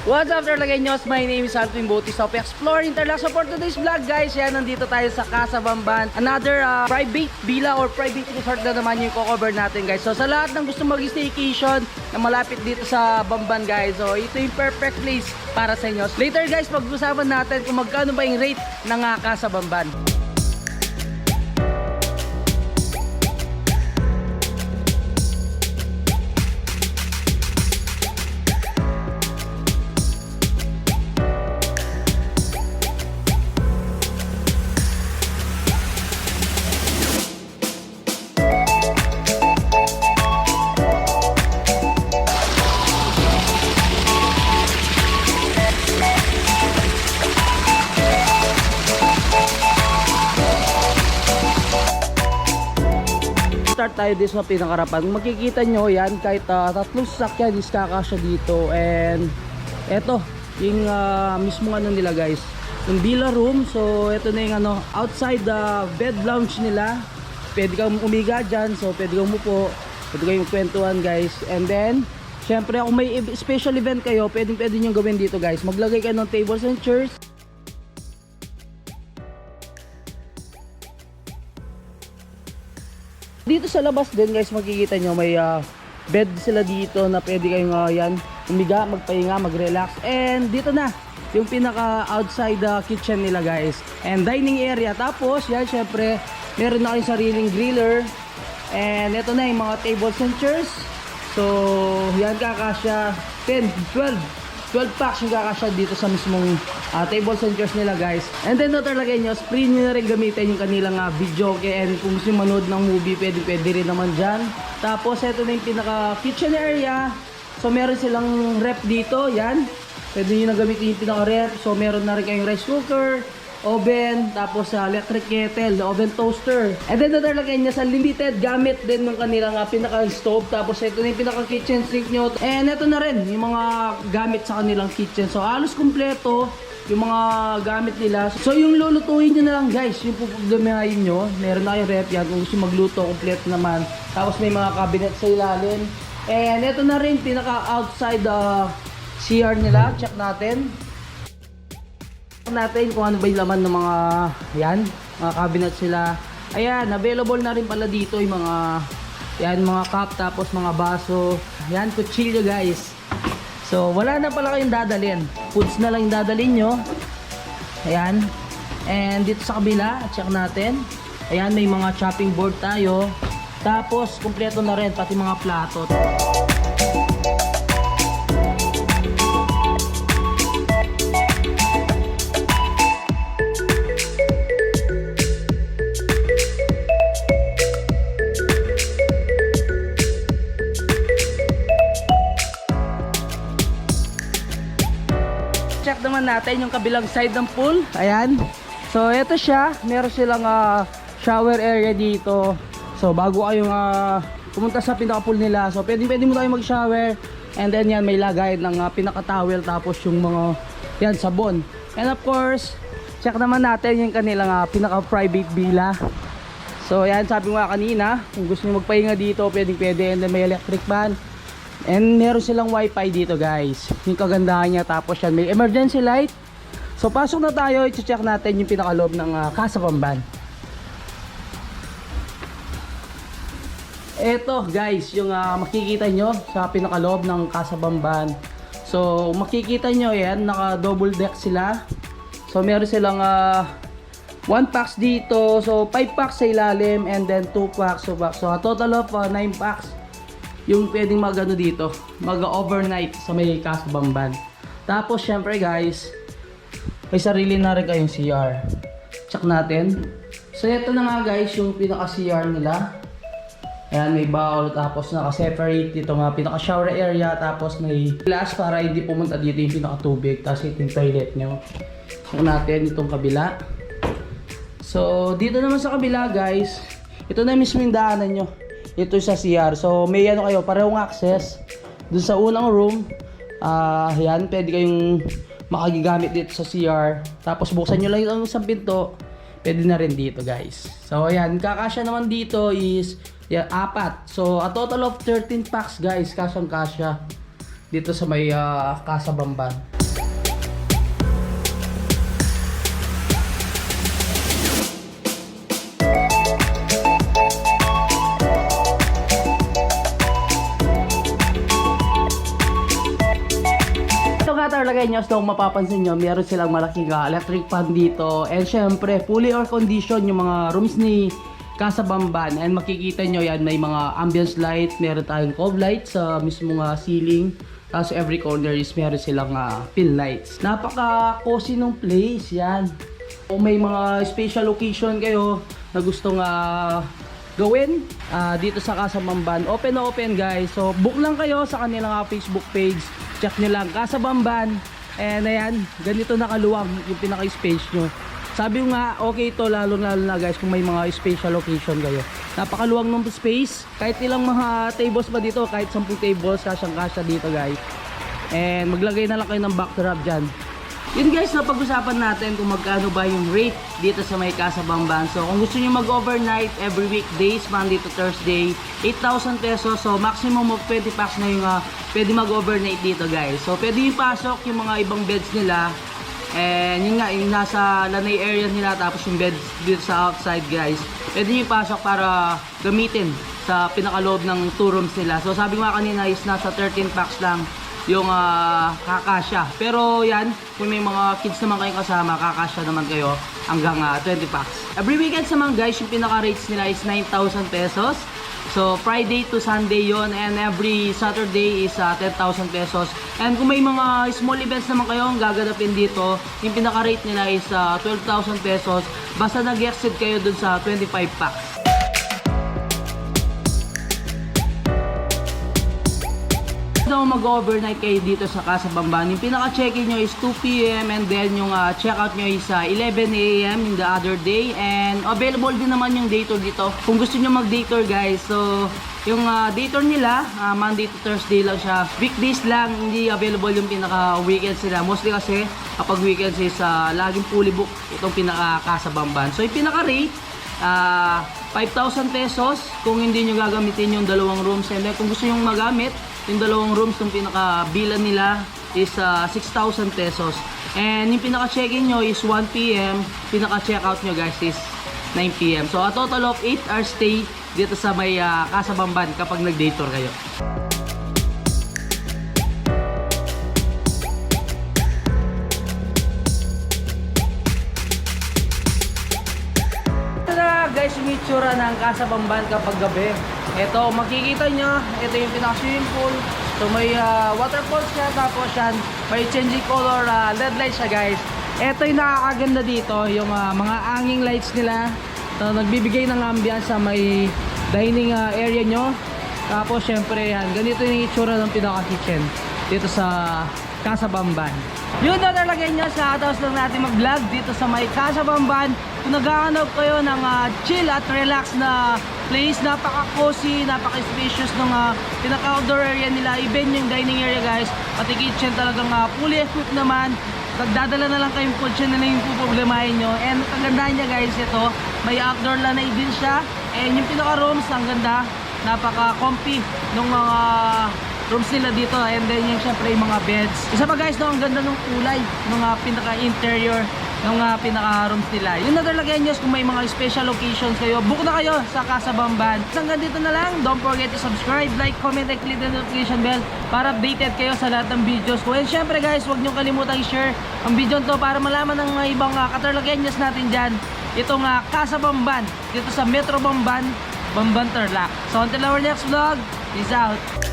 What's up, Tarlagaños? My name is Alvin Bautista of Explore Interlac. So for today's vlog, guys, yan, nandito tayo sa Casa Bamban. Another private villa or private resort na naman yung cover natin, guys. So sa lahat ng gusto mag-staycation na malapit dito sa Bamban, guys, so ito yung perfect place para sa inyo. Later, guys, pag-usapan natin kung magkano ba yung rate ng Casa Bamban. Start tayo dito sa pinakarapan. Makikita nyo yan, kahit tatlong sasakyan is kakasya dito. And eto yung mismo ano nila, guys, yung villa room. So eto na yung ano, outside the bed lounge nila. Pwede kang umiga dyan, so pwede kang umupo, pwede kayong kwentuhan, guys. And then syempre kung may special event kayo, pwede nyo gawin dito, guys. Maglagay kayo ng tables and chairs. Dito sa labas din, guys, makikita nyo may bed sila dito na pwede kayong yan, umiga, magpahinga, mag-relax. And dito na yung pinaka outside the kitchen nila, guys, and dining area. Tapos yan, syempre meron na kayong sariling griller. And ito na yung mga tables and chairs. So yan, kakasya 10, 12 packs yung kakasya dito sa mismong tables and chairs nila, guys. And then talaga nyo, free nyo na rin gamitin yung kanilang video. And kung gusto nyo manood ng movie, pwede rin naman dyan. Tapos ito na yung pinaka kitchen area. So meron silang rep dito, yan. Pwede nyo na gamitin yung pinaka rep. So meron na rin kayong rice cooker, oven, tapos electric kettle, oven toaster. And then talaga niya sa limited gamit din ng kanilang pinaka stove. Tapos ito na yung pinaka kitchen sink nyo. And ito na rin yung mga gamit sa kanilang kitchen. So halos kumpleto yung mga gamit nila. So yung lulutuin nyo na lang, guys, yung pupublemahin nyo, meron na kayong rep yan. Kung gusto magluto, kumpleto naman. Tapos may mga cabinet sa ilalim. And ito na rin pinaka outside CR nila. Check natin kung ano ba yung laman ng mga yan, mga cabinet sila. Ayan, available na rin pala dito yung mga yan, mga cup, tapos mga baso, yan, kutsilyo, guys. So wala na pala kayong dadalhin, foods na lang yung dadalhin nyo. Ayan. And dito sa kabila, check natin. Ayan, may mga chopping board tayo. Tapos kumpleto na rin pati mga plato. Check naman natin yung kabilang side ng pool. Ayan. So ito siya, meron silang shower area dito. So bago kayong pumunta sa pinaka pool nila, so pwede mo tayong mag-shower. And then yan, may lagay ng pinaka towel, tapos yung mga yan, sabon. And of course, check naman natin yung kanilang pinaka private villa. So yan, sabi ko nga kanina, kung gusto niyo magpahinga dito, pwede. And then may electric fan. And meron silang wifi dito, guys. Yung kagandahan niya. Tapos yan, may emergency light. So pasok na tayo, i-check natin yung pinakaloob ng Casa Bamban. Eto, guys, yung makikita nyo sa pinakaloob ng Casa Bamban. So makikita nyo yan, naka double deck sila. So meron silang 1 packs dito. So 5 packs sa ilalim, and then 2 packs sa back. So a total of 9 packs yung pwedeng mag-ano dito, mag-overnight sa may Casa Bamban. Tapos syempre, guys, may sarili na rin kayong CR. Check natin. So ito na nga, guys, yung pinaka-CR nila. Ayan, may bowl, tapos naka-separate dito nga pinaka-shower area, tapos may glass para hindi pumunta dito yung pinaka-tubig. Tapos ito yung toilet nyo. Check natin itong kabila. So dito naman sa kabila, guys, ito na mismo yung daanan nyo. Ito sa CR. So may ano kayo, parehong access dun sa unang room. Yan, pwede kayong makagigamit dito sa CR. Tapos buksan nyo lang yung isang pinto, pwede na rin dito, guys. So ayan, kakasya naman dito is 4. So a total of 13 packs, guys, kasyang kasya. dito sa may Casa Bamban. Ito nga talaga nyo, so mapapansin nyo, meron silang malaking electric fan dito. And syempre, fully air condition yung mga rooms ni Casa Bamban. And makikita nyo yan, may mga ambience light, meron tayong cove light sa mismong ceiling. Tapos every corner is meron silang pin lights. Napaka-cozy nung place, yan. Kung may mga special occasion kayo na gustong gawin dito sa Casa Bamban, open na open guys. So book lang kayo sa kanilang Facebook page. Check nyo lang, Casa Bamban. And ayan, ganito nakaluwang yung pinaka-space nyo. Sabi ko nga, okay ito lalo na guys kung may mga special occasion kayo. Napakaluwang ng space. Kahit ilang mga tables ba dito, kahit 10 tables, kasyang-kasya dito guys. And maglagay na lang kayo ng backdrop dyan. Yun guys, napag-usapan natin kung magkano ba yung rate dito sa may Casa Bamban. So kung gusto nyo mag-overnight every weekdays, Monday to Thursday, 8,000 pesos. So maximum of 20 packs na yung pwede mag-overnight dito guys. So pwede yung pasok yung mga ibang beds nila. And yun nga, yung nasa lanay area nila, tapos yung beds dito sa outside guys. Pwede yung pasok para gamitin sa pinakaloob ng 2 rooms nila. So sabi ko nga kanina is nasa 13 packs lang yung kakasya. Pero yan, kung may mga kids naman kayong kasama, kakasya naman kayo hanggang 20 packs. Every weekend naman guys, yung pinaka rates nila is 9,000 pesos. So Friday to Sunday yon, and every Saturday is 10,000 pesos. And kung may mga small events naman kayo ang gaganapin dito, yung pinaka rate nila is 12,000 pesos. Basta nag-exceed kayo dun sa 25 packs. So mag-overnight kayo dito sa Casa Bamban, yung pinaka-check-in nyo is 2 PM and then yung check-out nyo is 11 AM in the other day. And available din naman yung day tour dito kung gusto nyo mag-day tour guys. So yung day tour nila, Monday to Thursday lang siya. Weekdays lang, hindi available yung pinaka-weekends nila. Mostly kasi kapag weekends is laging fully book itong pinaka-Casa Bamban. So yung pinaka-rate, 5,000 pesos kung hindi nyo gagamitin yung 2 rooms. And then kung gusto nyo magamit yung 2 rooms, yung pinaka-bilan nila is 6,000 pesos. And yung pinaka-check-in nyo is 1 PM. Pinaka-check-out nyo guys is 9 PM. So a total of 8 hours stay dito sa may Casa Bamban kapag nag-day tour kayo. Ito na guys yung itsura ng Casa Bamban kapag gabi. Ito, makikita nyo, ito yung pinaka-swimming pool. So may waterfalls siya, tapos yan, may changing color LED lights siya guys. Ito yung nakakaganda dito, yung mga hanging lights nila. So nagbibigay ng ambiance sa may dining area nyo. Tapos syempre yan, ganito yung itsura ng pinaka-kitchen dito sa Casa Bamban. Yun na talaga nyo, sa house lang natin mag-vlog dito sa may Casa Bamban. Kung naghahanap kayo ng chill at relax na place, napaka-cozy, napaka-spacious ng pinaka-outdoor area nila, even yung dining area guys, pati kitchen talagang fully equipped naman. Nagdadala na lang kayong kotse na lang yung puproblemahin nyo. And kagandahan niya guys, ito, may outdoor lanay din siya. And yung pinaka-rooms, ang ganda, napaka-comfy ng mga rooms nila dito. And then yung syempre yung mga beds. Isa pa guys, no, ang ganda ng kulay ng pinaka-interior ng pinaka-rooms nila. Yun na talaga yun, kung may mga special occasions kayo, book na kayo sa Casa Bamban. Hanggang dito na lang. Don't forget to subscribe, like, comment, and click the notification bell para updated kayo sa lahat ng videos ko. And syempre guys, huwag nyo kalimutang i-share ang video to para malaman ng mga ibang Katarlagueños natin dyan. Itong Casa Bamban, dito sa Metro Bamban, Bamban Tarlac. So until our next vlog, peace out!